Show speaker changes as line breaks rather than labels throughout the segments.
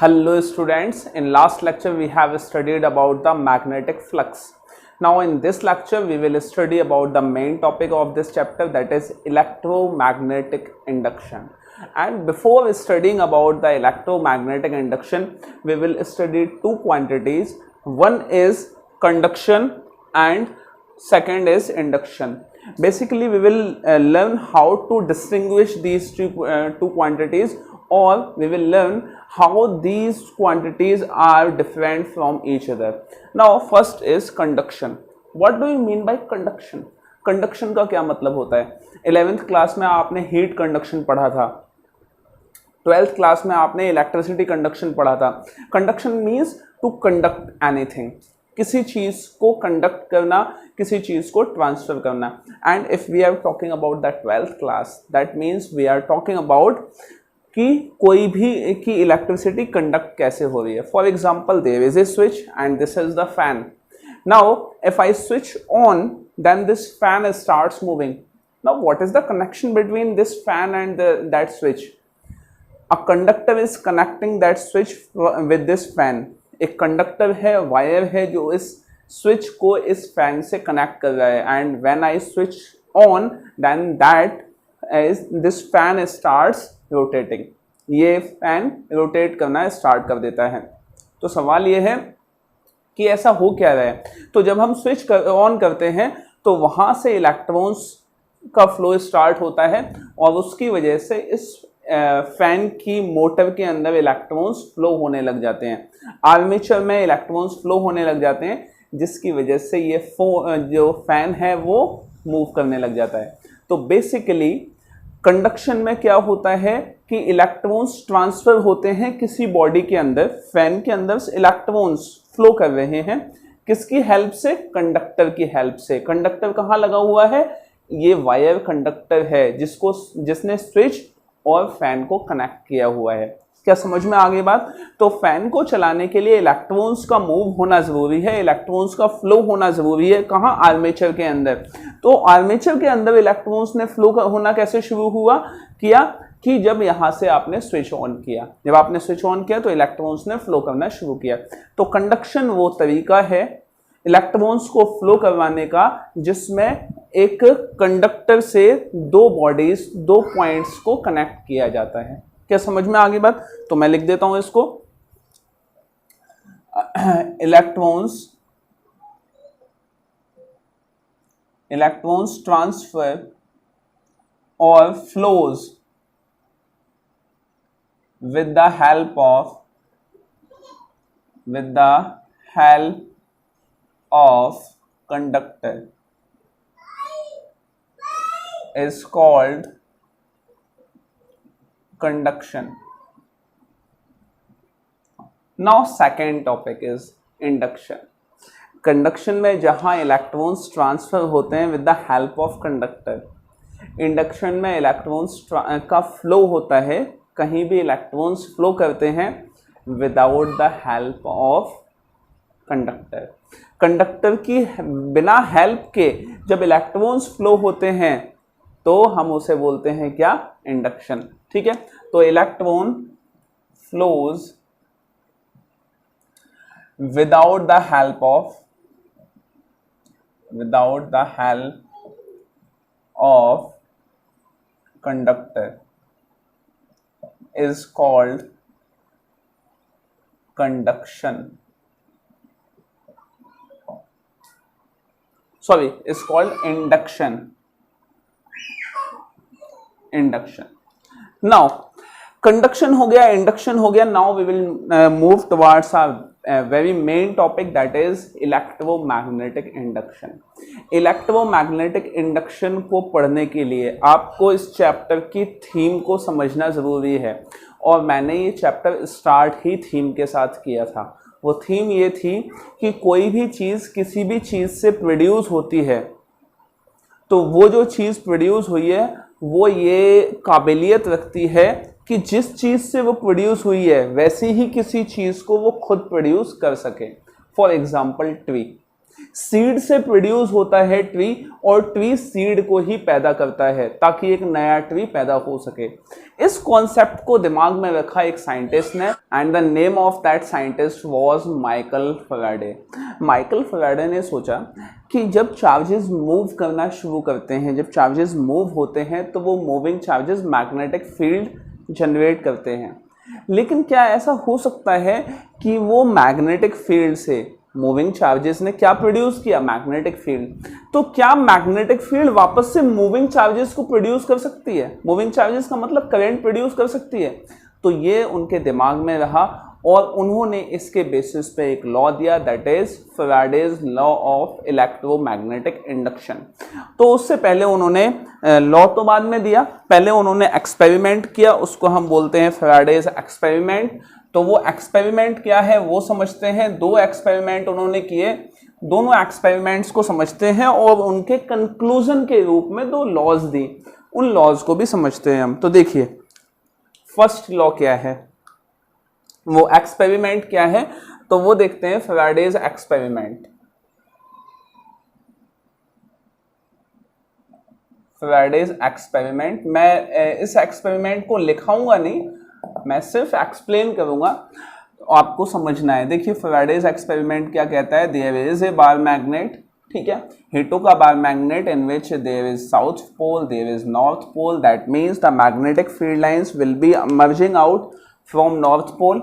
Hello students, in last lecture we have studied about the magnetic flux. Now in this lecture we will study about the main topic of this chapter, that is electromagnetic induction. And before studying about the electromagnetic induction, we will study two quantities. One is conduction and second is induction. Basically we will learn how to distinguish these two quantities, or we will learn how these quantities are different from each other. Now first is conduction. What do you mean by conduction? Conduction का क्या मतलब होता है? 11th class में आपने heat conduction पढ़ा था, 12th class में आपने इलेक्ट्रिसिटी कंडक्शन पढ़ा था. Conduction means to conduct anything, किसी चीज को कंडक्ट करना, किसी चीज को ट्रांसफर करना. And if we are talking about the 12th class, that means we are talking about कि कोई भी की इलेक्ट्रिसिटी कंडक्ट कैसे हो रही है. For example, there is a switch and this is the fan. Now if I switch on, then this fan starts moving. Now what is the connection between this fan and that switch? A conductor is connecting that switch with this fan. एक conductor है, wire है जो इस switch को इस fan से connect कर रहा है. And when I switch on, then that is this fan starts rotating. ये फैन रोटेट करना स्टार्ट कर देता है. तो सवाल ये है कि ऐसा हो क्या रहा है. तो जब हम स्विच ऑन करते हैं तो वहाँ से इलेक्ट्रॉन्स का फ्लो स्टार्ट होता है और उसकी वजह से इस फैन की मोटर के अंदर इलेक्ट्रॉन्स फ्लो होने लग जाते हैं. आर्मेचर में इलेक्ट्रॉन्स फ्लो होने लग जाते हैं, जिसकी वजह से ये जो फैन है वो मूव करने लग जाता है. तो बेसिकली कंडक्शन में क्या होता है कि इलेक्ट्रॉन्स ट्रांसफर होते हैं किसी बॉडी के अंदर. फैन के अंदर इलेक्ट्रॉन्स फ्लो कर रहे हैं, किसकी हेल्प से? कंडक्टर की हेल्प से. कंडक्टर कहाँ लगा हुआ है? ये वायर कंडक्टर है जिसने स्विच और फैन को कनेक्ट किया हुआ है. क्या समझ में आ गई बात? तो फैन को चलाने के लिए इलेक्ट्रॉन्स का मूव होना जरूरी है, इलेक्ट्रॉन्स का फ्लो होना जरूरी है. कहाँ? आर्मेचर के अंदर. तो आर्मेचर के अंदर इलेक्ट्रॉन्स ने फ्लो होना कैसे शुरू किया कि जब यहाँ से आपने स्विच ऑन किया. जब आपने स्विच ऑन किया तो इलेक्ट्रॉन्स ने फ्लो करना शुरू किया. तो कंडक्शन वो तरीका है इलेक्ट्रॉन्स को फ्लो करवाने का जिसमें एक कंडक्टर से दो बॉडीज, दो पॉइंट्स को कनेक्ट किया जाता है. क्या समझ में आ गई बात? तो मैं लिख देता हूं इसको. इलेक्ट्रॉन्स ट्रांसफर और flows with the help of conductor is called conduction. Now second topic is induction. Conduction में जहां इलेक्ट्रॉन्स ट्रांसफर होते हैं with the help of conductor, induction में इलेक्ट्रॉन्स का फ्लो होता है. कहीं भी इलेक्ट्रॉन्स फ्लो करते हैं without the help of conductor. Conductor की बिना हेल्प के जब इलेक्ट्रॉन्स फ्लो होते हैं तो हम उसे बोलते हैं क्या? इंडक्शन. ठीक है. तो electron flows without the help of conductor is called conduction. Sorry, is called induction. Now conduction हो गया, induction हो गया. Now we will move towards our very main topic, that is electromagnetic induction. Electromagnetic induction को पढ़ने के लिए आपको इस चैप्टर की थीम को समझना ज़रूरी है. और मैंने ये चैप्टर स्टार्ट ही थीम के साथ किया था. वो थीम ये थी कि कोई भी चीज़ किसी भी चीज़ से प्रोड्यूस होती है तो वो जो चीज़ प्रोड्यूस हुई है वो ये काबिलियत रखती है कि जिस चीज़ से वो प्रोड्यूस हुई है वैसी ही किसी चीज़ को वो खुद प्रोड्यूस कर सके. For example tree. सीड से प्रोड्यूस होता है ट्री और ट्री सीड को ही पैदा करता है ताकि एक नया ट्री पैदा हो सके। इस कॉन्सेप्ट को दिमाग में रखा एक साइंटिस्ट ने and the name of that scientist was Michael Faraday. Michael Faraday ने सोचा कि जब चार्जेस मूव करना शुरू करते हैं, जब चार्जेस मूव होते हैं तो वो moving charges magnetic field generate करते हैं। लेकिन क्या ऐसा हो सकता है कि वो मैग्नेटिक फील्ड से मूविंग चार्जेस ने क्या प्रोड्यूस किया? Magnetic field. तो क्या मैग्नेटिक फील्ड वापस से मूविंग चार्जेस को प्रोड्यूस कर सकती है? मूविंग चार्जेस का मतलब करंट प्रोड्यूस कर सकती है। तो ये उनके दिमाग में रहा और उन्होंने इसके बेसिस पे एक लॉ दिया, that is Faraday's law of electromagnetic induction. तो उससे पहले उन्होंने लॉ तो बाद में दिया, पहले उन्होंने एक्सपेरिमेंट किया, उसको हम बोलते हैं फैराडेज एक्सपेरिमेंट। तो वो एक्सपेरिमेंट क्या है वो समझते हैं। 2 एक्सपेरिमेंट उन्होंने किए, दोनों एक्सपेरिमेंट्स को समझते हैं और उनके कंक्लूजन के रूप में 2 लॉज दी, उन लॉज को भी समझते हैं हम। तो देखिए फर्स्ट लॉ क्या है, वो एक्सपेरिमेंट क्या है, तो वो देखते हैं फैराडेज एक्सपेरिमेंट। फैराडेज एक्सपेरिमेंट, मैं इस एक्सपेरिमेंट को लिखाऊंगा नहीं, मैं सिर्फ एक्सप्लेन करूंगा, आपको समझना है। देखिए फैराडेज एक्सपेरिमेंट क्या कहता है, there is a bar magnet, ठीक है, he took a bar magnet in which there is south pole, there is north pole, that means the magnetic field lines will be emerging out from north pole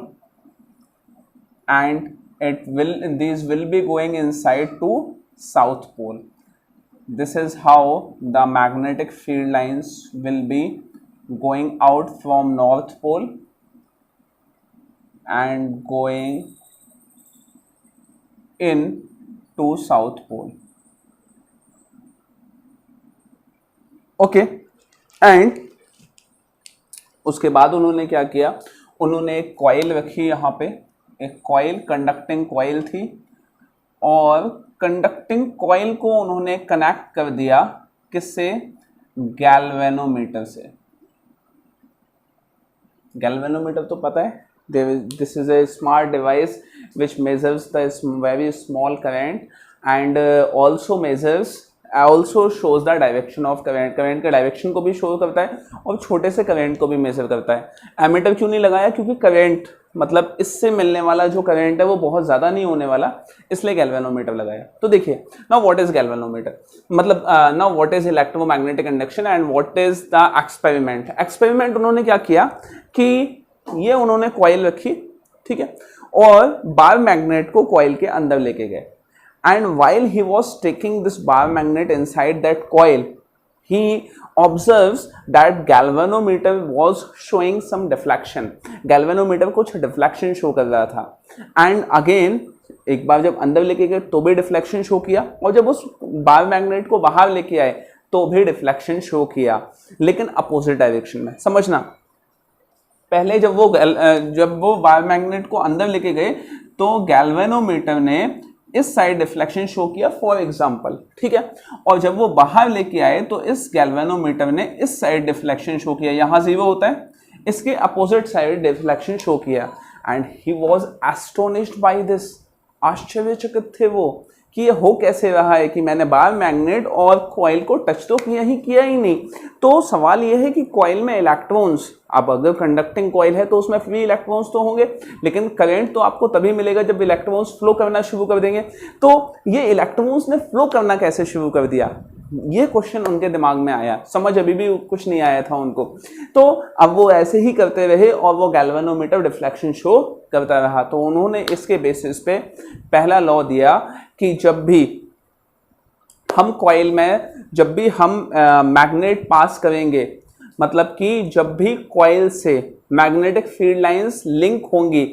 and these will be going inside to south pole. This is how the magnetic field lines will be going out from north pole and going in to south pole. Okay and उसके बाद उन्होंने क्या किया, उन्होंने एक coil रखी यहाँ पे, एक कॉइल, कंडक्टिंग कॉइल थी, और कंडक्टिंग कॉइल को उन्होंने कनेक्ट कर दिया किससे? गैल्वेनोमीटर से। गैल्वेनोमीटर तो पता है, this is a smart device which measures the very small current and also shows the direction of current के डायरेक्शन को भी शो करता है और छोटे से करंट को भी मेजर करता है। एमीटर क्यों नहीं लगाया? क्योंकि करंट मतलब इससे मिलने वाला जो करंट है वो बहुत ज़्यादा नहीं होने वाला, इसलिए गैल्वेनोमीटर लगाया। तो देखिए नाउ व्हाट इज गैल्वेनोमीटर, मतलब now what is electromagnetic induction and what is the experiment. Experiment उन्होंने क्या किया कि ये उन्होंने कॉइल रखी, ठीक है, और बार मैग्नेट को कॉइल के अंदर लेके गए, and while he was taking this bar magnet inside that coil, he observes that galvanometer was showing some deflection. galvanometer कुछ deflection show कर रहा था, and again एक बार जब अंदर लेके गए तो भी deflection show किया, और जब उस bar magnet को बाहर लेके आए तो भी deflection show किया, लेकिन opposite direction में। समझना, पहले जब वो बार मैग्नेट को अंदर लेके गए तो गैल्वेनोमीटर ने इस साइड डिफ्लेक्शन शो किया फॉर एग्जांपल, ठीक है, और जब वो बाहर लेके आए तो इस गैल्वेनोमीटर ने इस साइड डिफ्लेक्शन शो किया, यहाँ 0 होता है, इसके अपोजिट साइड डिफ्लेक्शन शो किया, and he was astonished by this. आश्चर्यचकित थे वो कि ये हो कैसे रहा है कि मैंने बार मैग्नेट और कॉइल को टच तो किया ही नहीं। तो सवाल ये है कि कॉइल में इलेक्ट्रॉन्स, अब अगर कंडक्टिंग कॉइल है तो उसमें फ्री इलेक्ट्रॉन्स तो होंगे, लेकिन करंट तो आपको तभी मिलेगा जब इलेक्ट्रॉन्स फ्लो करना शुरू कर देंगे। तो ये इलेक्ट्रॉन्स ने फ्लो करना कैसे शुरू कर दिया, ये क्वेश्चन उनके दिमाग में आया, समझ अभी भी कुछ नहीं आया था उनको। तो अब वो ऐसे ही करते रहे और वो गैल्वेनोमीटर डिफ्लेक्शन शो करता रहा। तो उन्होंने इसके बेसिस पे पहला लॉ दिया कि जब भी हम कॉइल में, जब भी हम मैग्नेट पास करेंगे, मतलब कि जब भी कॉइल से मैग्नेटिक फील्ड लाइंस लिंक होंगी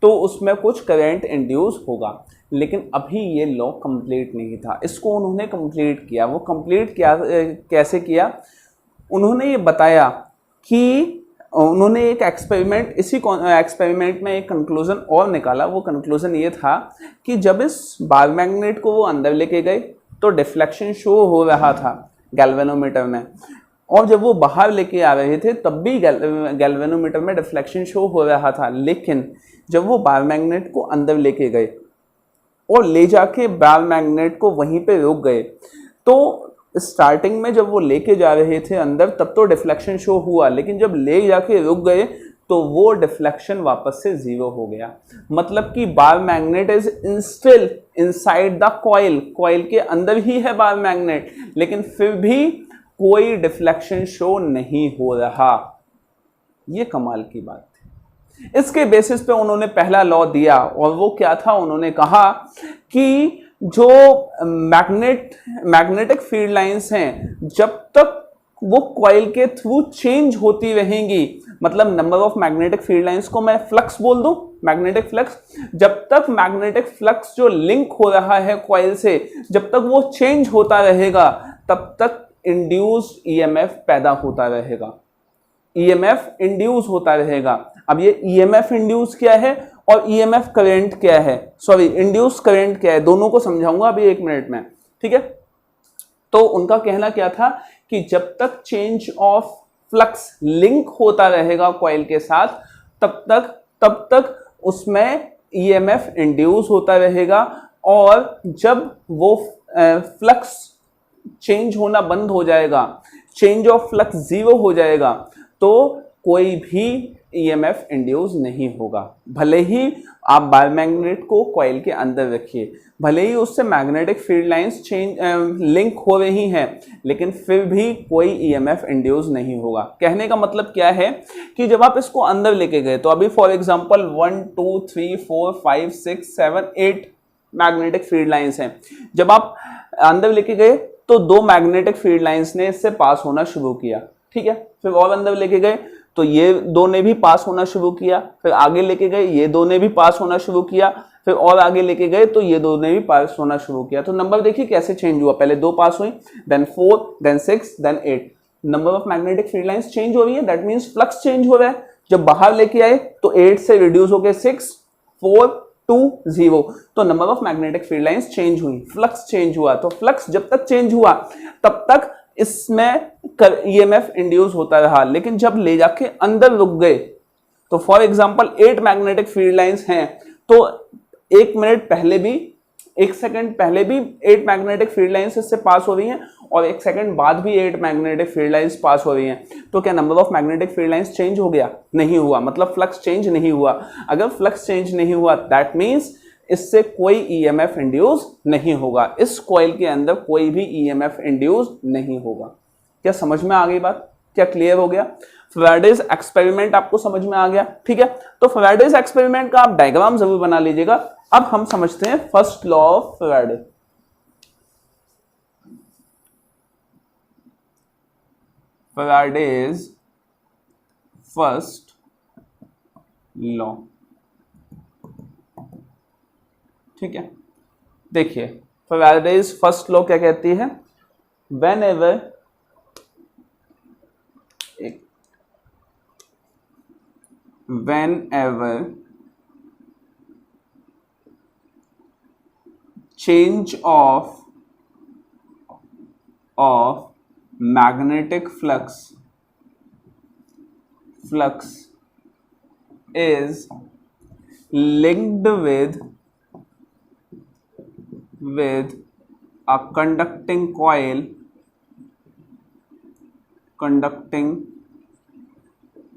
तो उसमें कुछ करंट इंड्यूस होगा। लेकिन अभी ये लॉ कंप्लीट नहीं था, इसको उन्होंने कंप्लीट किया। वो कंप्लीट किया कैसे किया, उन्होंने ये बताया कि उन्होंने एक एक्सपेरिमेंट, इसी एक्सपेरिमेंट में एक कंक्लूजन और निकाला। वो कंक्लूजन ये था कि जब इस बार मैग्नेट को वो अंदर लेके गए तो डिफ्लेक्शन शो हो रहा था गैल्वेनोमीटर में, और जब वो बाहर लेके आ रहे थे तब भी गैल्वेनोमीटर में डिफ्लेक्शन शो हो रहा था। लेकिन जब वो बार मैग्नेट को अंदर लेके गए और ले जाके बॉल मैग्नेट को वहीं पे रोक गए। तो स्टार्टिंग में जब वो लेके जा रहे थे अंदर तब तो डिफ्लेक्शन शो हुआ, लेकिन जब ले जाके रुक गए तो वो डिफ्लेक्शन वापस से जीरो हो गया। मतलब कि ball magnet is still inside the coil, coil के अंदर ही है बॉल मैग्नेट, लेकिन फिर भी कोई डिफ्लेक्शन शो नहीं हो रहा। ये कमाल की बात थी। इसके बेसिस पे उन्होंने पहला लॉ दिया, और वो क्या था, उन्होंने कहा कि जो मैग्नेटिक फील्ड लाइंस हैं जब तक वो कॉइल के थ्रू चेंज होती रहेंगी, मतलब number of magnetic field lines को मैं फ्लक्स बोल दूं, मैग्नेटिक फ्लक्स, जब तक मैग्नेटिक फ्लक्स जो लिंक हो रहा है कॉइल से जब तक वो चेंज होता रहेगा तब तक इंड्यूस्ड ईएमएफ पैदा होता रहेगा, ईएमएफ इंड्यूस होता रहेगा। अब ये ईएमएफ इंड्यूस क्या है और ईएमएफ करंट क्या है, सॉरी इंड्यूस करंट क्या है, दोनों को समझाऊंगा अभी 1 मिनट में, ठीक है। तो उनका कहना क्या था कि जब तक चेंज ऑफ फ्लक्स लिंक होता रहेगा कॉइल के साथ तब तक उसमें ईएमएफ इंड्यूस होता रहेगा, और जब वो फ्लक्स चेंज होना बंद हो जाएगा, चेंज ऑफ फ्लक्स जीरो हो जाएगा, तो कोई भी ईएमएफ इंड्यूस नहीं होगा। भले ही आप बॉल मैग्नेट को कॉइल के अंदर रखिए, भले ही उससे magnetic field lines change link हो रही हैं, लेकिन फिर भी कोई ईएमएफ इंड्यूस नहीं होगा। कहने का मतलब क्या है कि जब आप इसको अंदर लेके गए, तो अभी for example 1 2 3 4 5 6 7 8 magnetic field lines हैं। जब आप अंदर लेके गए तो 2 मैग्नेटिक फील्ड लाइंस ने इससे पास होना शुरू किया, ठीक है। फिर और अंदर लेके गए तो ये 2 ने भी पास होना शुरू किया, फिर आगे लेके गए ये 2 ने भी पास होना शुरू किया, फिर और आगे लेके गए तो ये 2 ने भी पास होना शुरू किया। तो नंबर देखिए कैसे चेंज हुआ, पहले 2 पास हुई, then 4, then 6, then 8। Number of magnetic field lines change हो रही है, दैट मींस फ्लक्स चेंज हो रहा है। जब बाहर लेके आए तो 8 से रिड्यूस हो गए 6, 4, 2, 0, तो number of magnetic field lines change हुई, फ्लक्स चेंज हुआ। तो फ्लक्स जब तक चेंज हुआ तब तक इसमें ईएमएफ इंड्यूस होता रहा, लेकिन जब ले जाके अंदर रुक गए, तो for example 8 magnetic field lines हैं, तो 1 मिनट पहले भी, 1 सेकंड पहले भी 8 मैग्नेटिक फील्ड लाइंस इससे पास हो रही हैं, और 1 सेकंड बाद भी 8 मैग्नेटिक फील्ड लाइंस पास हो रही हैं। तो क्या number of magnetic field lines change हो गया? नहीं हुआ, मतलब फ्लक्स चेंज नहीं हुआ। अगर फ्लक्स चेंज नहीं हुआ दैट मीन्स इससे कोई ईएमएफ इंड्यूस नहीं होगा, इस कॉइल के अंदर कोई भी ईएमएफ इंड्यूस नहीं होगा। क्या समझ में आ गई बात? क्या क्लियर हो गया? फैराडेज एक्सपेरिमेंट आपको समझ में आ गया, ठीक है। तो फैराडेज एक्सपेरिमेंट का आप डायग्राम जरूर बना लीजिएगा। अब हम समझते हैं first law of Faraday. Faraday's first law, ठीक है। देखिए फैराडेज फर्स्ट लॉ क्या कहती है, whenever change of magnetic flux is linked with a conducting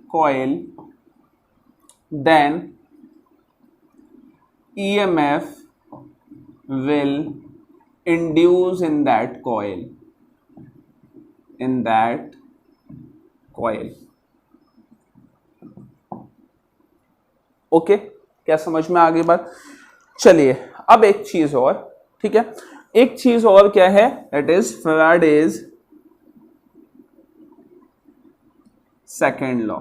coil, then EMF will induce in that coil, okay. क्या समझ में आ गई बात? चलिए अब एक चीज और, ठीक है, एक चीज और क्या है, that is Faraday's second law.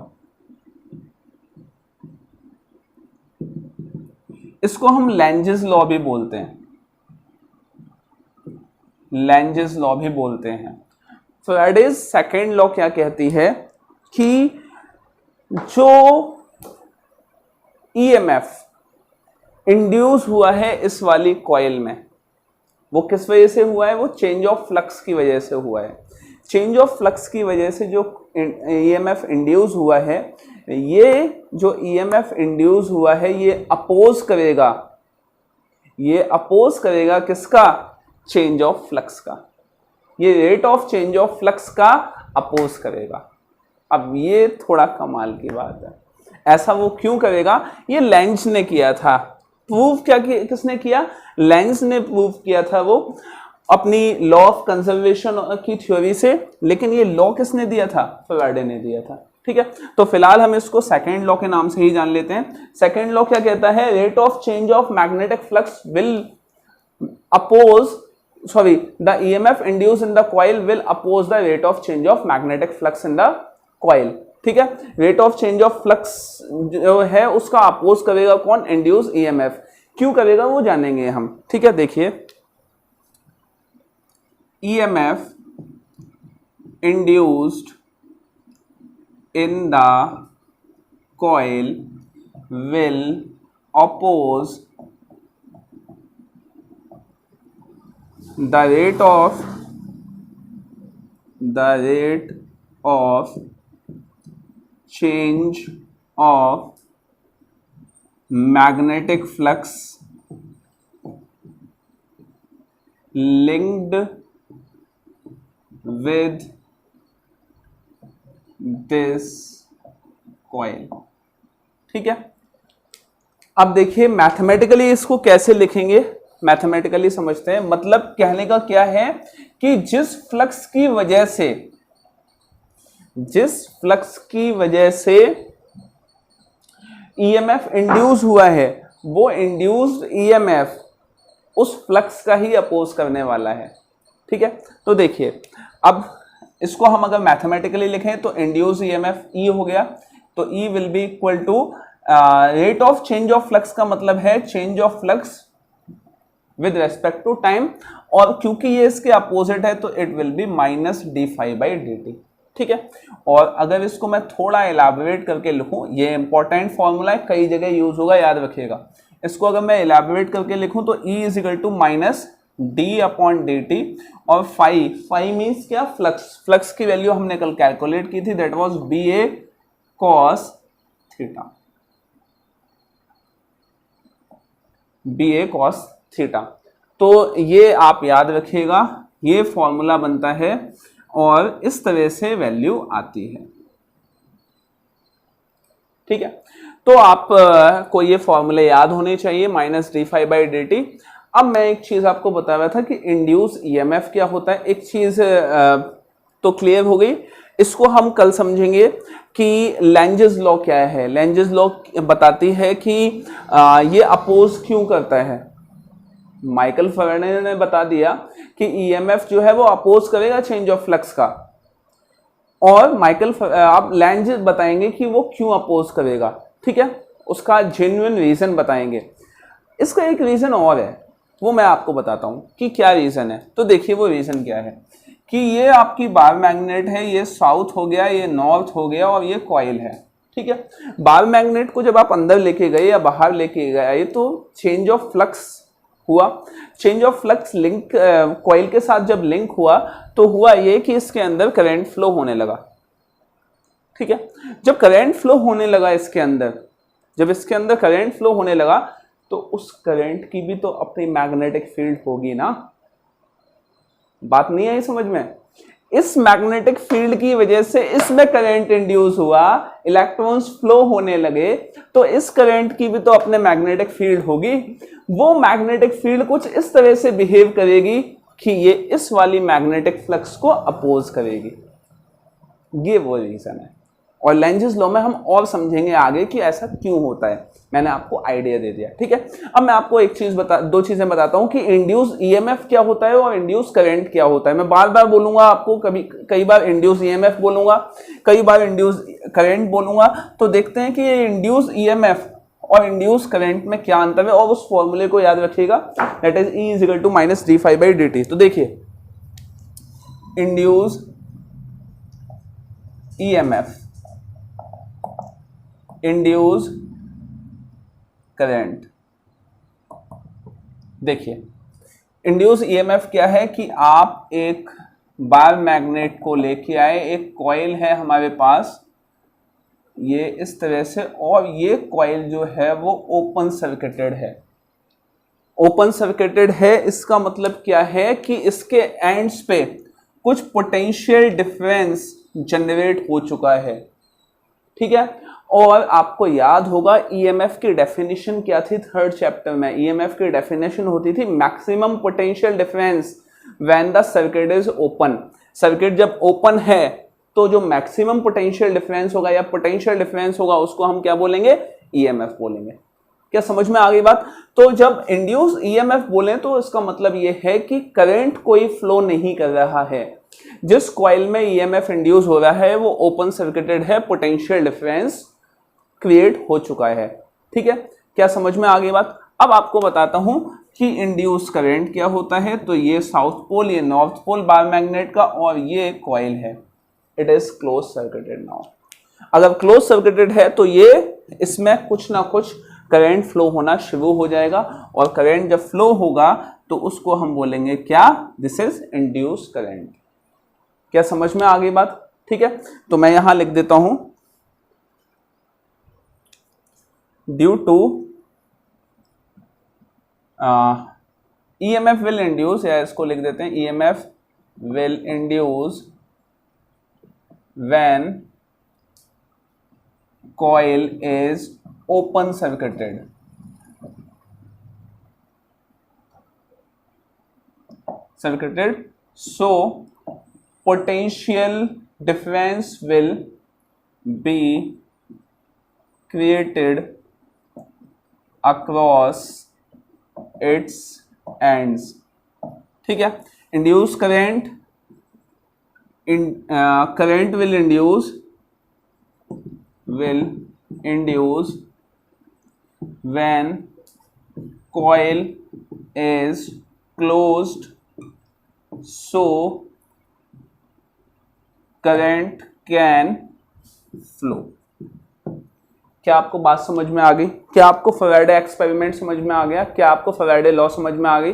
इसको हम लेंजेस लॉ भी बोलते हैं, लेंजेस लॉ भी बोलते हैं। फैराडेज सेकेंड लॉ क्या कहती है कि जो ईएमएफ इंड्यूस हुआ है इस वाली कॉइल में, वो किस वजह से हुआ है? वो चेंज ऑफ फ्लक्स की वजह से हुआ है। चेंज ऑफ फ्लक्स की वजह से जो ईएमएफ इंड्यूस हुआ है, ये जो ईएमएफ इंड्यूस हुआ है ये अपोज करेगा, ये अपोज करेगा किसका? चेंज ऑफ फ्लक्स का। ये rate of change of flux का अपोज करेगा। अब ये थोड़ा कमाल की बात है, ऐसा वो क्यों करेगा? ये लेंज ने किया था। प्रूव क्या किसने किया? लेंज ने प्रूव किया था वो अपनी लॉ ऑफ कंजर्वेशन की थ्योरी से, लेकिन ये लॉ किसने दिया था? फैराडे ने दिया था। ठीक है, तो फिलहाल हम इसको सेकेंड लॉ के नाम से ही जान लेते हैं। सेकेंड लॉ क्या कहता है? Rate of change of magnetic flux will oppose the EMF induced in the coil will oppose the rate of change of magnetic flux in the coil। ठीक है, rate of change of flux जो है उसका oppose करेगा कौन? Induce EMF। क्यों करेगा वो जानेंगे हम। ठीक है, देखिए EMF induced in the coil will oppose the rate of change of magnetic flux linked with this coil। ठीक है, अब देखिए मैथमेटिकली इसको कैसे लिखेंगे, मैथमेटिकली समझते हैं। मतलब कहने का क्या है कि जिस फ्लक्स की वजह से ईएमएफ इंड्यूस हुआ है, वो इंड्यूस्ड ईएमएफ उस फ्लक्स का ही अपोज करने वाला है। ठीक है, तो देखिए अब इसको हम अगर मैथमेटिकली लिखें तो इंड्यूस ईएमएफ ई हो गया, तो E will be equal to rate of change of flux का मतलब है change of flux with respect to time, और क्योंकि ये इसके अपोजिट है तो it will be minus d phi by d t. ठीक है, और अगर इसको मैं थोड़ा एलैबोरेट करके लिखूं, ये इंपॉर्टेंट फॉर्मूला है, कई जगह यूज होगा, याद रखिएगा। इसको अगर मैं एलैबोरेट करके लिखूं तो E is equal to minus d upon d t, और फाई मीन्स क्या? फ्लक्स की वैल्यू हमने कल कैलकुलेट की थी, that was B A cos theta, B A cos theta. तो ये आप याद रखिएगा, ये फॉर्मूला बनता है और इस तरह से वैल्यू आती है। ठीक है, तो आप को ये फॉर्मूले याद होने चाहिए, minus d phi by d t. अब मैं एक चीज आपको बता रहा था कि इंड्यूस ईएमएफ क्या होता है। एक चीज तो क्लियर हो गई, इसको हम कल समझेंगे कि लेंजेस लॉ क्या है। लेंजेस लॉ बताती है कि ये अपोज क्यों करता है। माइकल फैराडे ने बता दिया कि ईएमएफ जो है वो अपोज करेगा चेंज ऑफ फ्लक्स का, और आप लेंजेस बताएंगे कि वो क्यों अपोज करेगा। ठीक है, उसका जेन्युइन रीजन बताएंगे। इसका एक रीजन और है, वो मैं आपको बताता हूं कि क्या रीजन है। तो देखिए वो रीजन क्या है कि ये आपकी बार मैग्नेट है, ये साउथ हो गया, ये नॉर्थ हो गया, और ये कॉइल है। ठीक है, बार मैग्नेट को जब आप अंदर लेके गए या बाहर लेके गए तो चेंज ऑफ फ्लक्स हुआ। Change of flux link coil के साथ जब लिंक हुआ तो हुआ ये कि इसके अंदर करंट फ्लो होने लगा। ठीक है, जब करंट फ्लो होने लगा इसके अंदर, जब इसके अंदर करंट फ्लो होने लगा तो उस करंट की भी तो अपनी मैग्नेटिक फील्ड होगी ना। बात नहीं आई समझ में? इस मैग्नेटिक फील्ड की वजह से इसमें करंट इंड्यूस हुआ, इलेक्ट्रॉन्स फ्लो होने लगे, तो इस करंट की भी तो अपने मैग्नेटिक फील्ड होगी। वो मैग्नेटिक फील्ड कुछ इस तरह से बिहेव करेगी कि ये इस वाली मैग्नेटिक फ्लक्स को अपोज करेगी। ये वो रीजन है, और लेंजेस लॉ में हम और समझेंगे आगे कि ऐसा क्यों होता है। मैंने आपको आइडिया दे दिया। ठीक है, अब मैं आपको एक चीज दो चीजें बताता हूं कि इंड्यूस ईएमएफ क्या होता है और इंड्यूस करंट क्या होता है। मैं बार बार बोलूंगा आपको, कई बार इंड्यूस ईएमएफ बोलूंगा, कई बार इंड्यूस करंट बोलूंगा। तो देखते हैं कि ये इंड्यूस ईएमएफ और इंड्यूस करंट में क्या अंतर है, और उस फॉर्मूले को याद रखिएगा, that is E is equal to minus d phi by d t. तो देखिए इंड्यूस ईएमएफ, इंड्यूस करंट। देखिए इंड्यूस ईएमएफ क्या है कि आप एक बार मैग्नेट को लेके आए, एक कॉइल है हमारे पास ये इस तरह से, और ये कॉइल जो है वो ओपन सर्किटेड है। ओपन सर्किटेड है, इसका मतलब क्या है कि इसके एंड्स पे कुछ पोटेंशियल डिफरेंस जनरेट हो चुका है, ठीक है। और आपको याद होगा ईएमएफ की डेफिनेशन क्या थी थर्ड चैप्टर में, ईएमएफ की डेफिनेशन होती थी maximum potential difference when the circuit is open. Circuit जब ओपन है तो जो मैक्सिमम पोटेंशियल डिफरेंस होगा या पोटेंशियल डिफरेंस होगा उसको हम क्या बोलेंगे, ईएमएफ बोलेंगे। क्या समझ में आ गई बात? तो जब इंड्यूस ईएमएफ बोले तो इसका मतलब यह है कि करंट कोई फ्लो नहीं कर रहा है, जिस कॉइल में ईएमएफ इंड्यूस हो रहा है वो ओपन सर्किटेड है, पोटेंशियल डिफरेंस क्रिएट हो चुका है, ठीक है। क्या समझ में आ गई बात? अब आपको बताता हूं कि इंड्यूस करंट क्या होता है। तो ये साउथ पोल, ये नॉर्थ पोल बार मैग्नेट का, और ये कॉइल है, it is close circuited. Now अगर क्लोज सर्किटेड है तो ये इसमें कुछ ना कुछ करंट फ्लो होना शुरू हो जाएगा, और करंट जब फ्लो होगा तो उसको हम बोलेंगे क्या, दिस इज इंड्यूस करंट। क्या समझ में आ गई बात? ठीक है, तो मैं यहां लिख देता हूं due to EMF will induce, या इसको लिख देते हैं EMF will induce when coil is open circuited, so potential difference will be created across its ends, ठीक है। induce current current will induce when coil is closed, so current can flow। क्या आपको बात समझ में आ गई? क्या आपको फैराडे एक्सपेरिमेंट समझ में आ गया? क्या आपको फैराडे लॉ समझ में आ गई?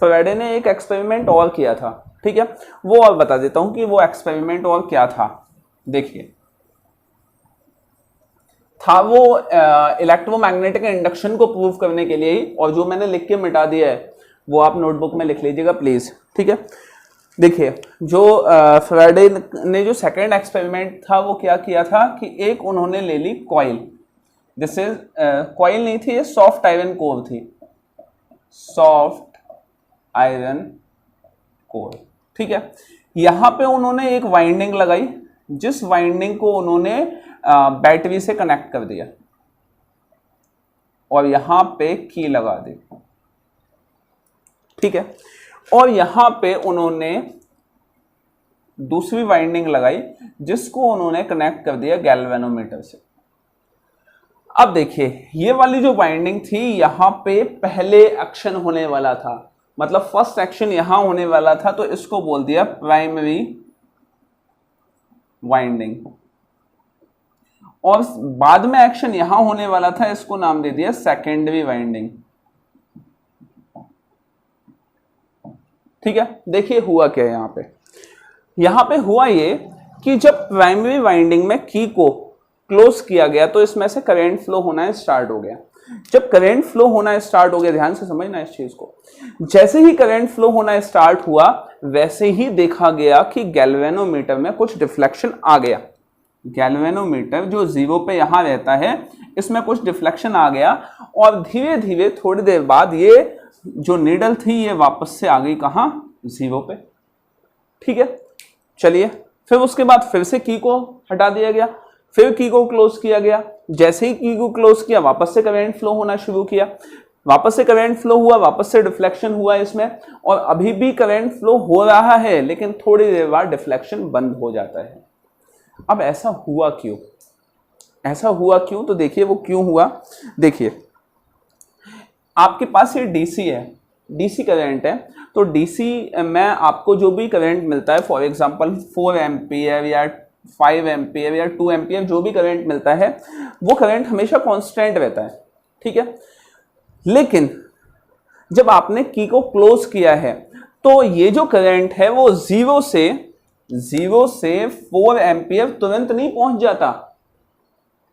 फैराडे ने एक एक्सपेरिमेंट और किया था, ठीक है, वो और बता देता हूं कि वो एक्सपेरिमेंट और क्या था। देखिए, था वो इलेक्ट्रोमैग्नेटिक इंडक्शन को प्रूव करने के लिए ही, और जो मैंने लिख के मिटा दिया है वो आप नोटबुक में लिख लीजिएगा प्लीज, ठीक है। देखिए, जो फैराडे ने जो सेकंड एक्सपेरिमेंट था वो क्या किया था कि एक उन्होंने ले ली कॉइल, दिस इज कॉइल नहीं थी, ये सॉफ्ट आयरन कोर थी, सॉफ्ट आयरन कोर, ठीक है। यहां पे उन्होंने एक वाइंडिंग लगाई, जिस वाइंडिंग को उन्होंने बैटरी से कनेक्ट कर दिया, और यहां पे की लगा दी, ठीक है। और यहां पे उन्होंने दूसरी वाइंडिंग लगाई जिसको उन्होंने कनेक्ट कर दिया गैल्वेनोमीटर से। अब देखिए, ये वाली जो वाइंडिंग थी यहां पे पहले एक्शन होने वाला था, मतलब फर्स्ट एक्शन यहां होने वाला था, तो इसको बोल दिया प्राइमरी वाइंडिंग, और बाद में एक्शन यहां होने वाला था, इसको नाम दे दिया सेकेंडरी वाइंडिंग, ठीक है। देखिए हुआ क्या यहां पे हुआ ये कि जब प्राइमरी वाइंडिंग में की को क्लोज किया गया तो इसमें से करंट फ्लो होना स्टार्ट हो गया। जब करंट फ्लो होना स्टार्ट हो गया, ध्यान से समझना इस चीज को, जैसे ही करंट फ्लो होना स्टार्ट हुआ वैसे ही देखा गया कि गैल्वेनोमीटर में कुछ डिफ्लेक्शन आ गया। गैल्वेनोमीटर जो जीरो पे यहां रहता है, इसमें कुछ डिफ्लेक्शन आ गया, और धीरे धीरे थोड़ी देर बाद ये जो नीडल थी ये वापस से आ गई कहां, जीरो पे, ठीक है। चलिए, फिर उसके बाद फिर से की को हटा दिया गया, फिर की को क्लोज किया गया, जैसे ही की को क्लोज किया वापस से करंट फ्लो होना शुरू किया, वापस से करंट फ्लो हुआ, वापस से डिफ्लेक्शन हुआ इसमें, और अभी भी करंट फ्लो हो रहा है, लेकिन थोड़ी देर बाद डिफ्लेक्शन बंद हो जाता है। अब ऐसा हुआ क्यों? तो देखिए वो क्यों हुआ। देखिए, आपके पास ये डीसी है, डीसी करंट है, तो डीसी में आपको जो भी करंट मिलता है, फॉर एग्जांपल 4 एम्पियर या 5 एम्पियर या 2 एम्पियर जो भी करंट मिलता है, वो करंट हमेशा कांस्टेंट रहता है, ठीक है। लेकिन जब आपने की को क्लोज किया है तो ये जो करंट है वो जीरो से 4 एम्पियर तुरंत नहीं पहुंच जाता,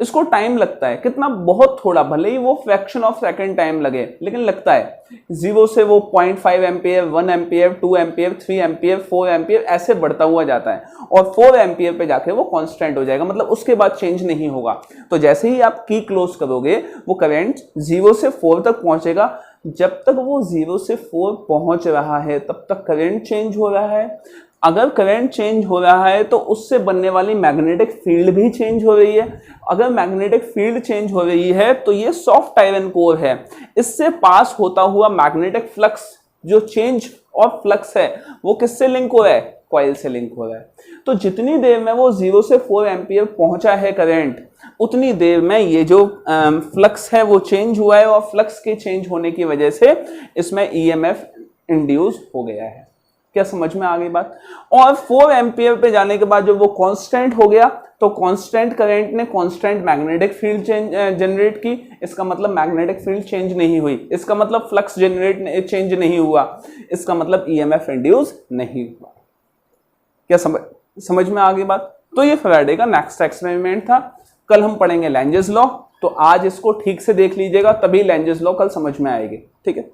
इसको टाइम लगता है कितना, बहुत थोड़ा, भले ही वो फ्रैक्शन ऑफ सेकंड टाइम लगे लेकिन लगता है। 0 से वो 0.5 ampere, 1 ampere, 2 ampere, 3 ampere, 4 ampere ऐसे बढ़ता हुआ जाता है और 4 एम्पियर पे जाके वो कांस्टेंट हो जाएगा, मतलब उसके बाद चेंज नहीं होगा। तो जैसे ही आप की क्लोज करोगे वो करंट 0 से 4 तक पहुंचेगा। जब तक वो 0 से 4 पहुंच रहा है तब तक करंट चेंज हो रहा है। अगर करंट चेंज हो रहा है तो उससे बनने वाली मैग्नेटिक फील्ड भी चेंज हो रही है। अगर मैग्नेटिक फील्ड चेंज हो रही है तो ये सॉफ्ट आयरन कोर है, इससे पास होता हुआ मैग्नेटिक फ्लक्स, जो चेंज और फ्लक्स है वो किससे लिंक हो रहा है, कॉइल से लिंक हो रहा है। तो जितनी देर में वो 0 से 4 एम्पियर पहुंचा है करंट, उतनी देर में ये जो फ्लक्स है वो चेंज हुआ है और फ्लक्स के चेंज होने की वजह से इसमें ईएमएफ इंड्यूस हो गया है। क्या समझ में आ गई बात। और 4 एम्पियर पे जाने के बाद जब वो कांस्टेंट हो गया तो कांस्टेंट करंट ने कांस्टेंट मैग्नेटिक फील्ड जनरेट की। इसका मतलब मैग्नेटिक फील्ड चेंज नहीं हुई, इसका मतलब फ्लक्स चेंज नहीं हुआ, इसका मतलब ईएमएफ इंड्यूस नहीं हुआ। क्या समझ में आ गई बात। तो ये फैराडे का नेक्स्ट एक्सपेरिमेंट था। कल हम पढ़ेंगे लेंजेस लॉ, तो आज इसको ठीक से देख लीजिएगा, तभी लेंजेस लॉ कल समझ में आएगी। ठीक है।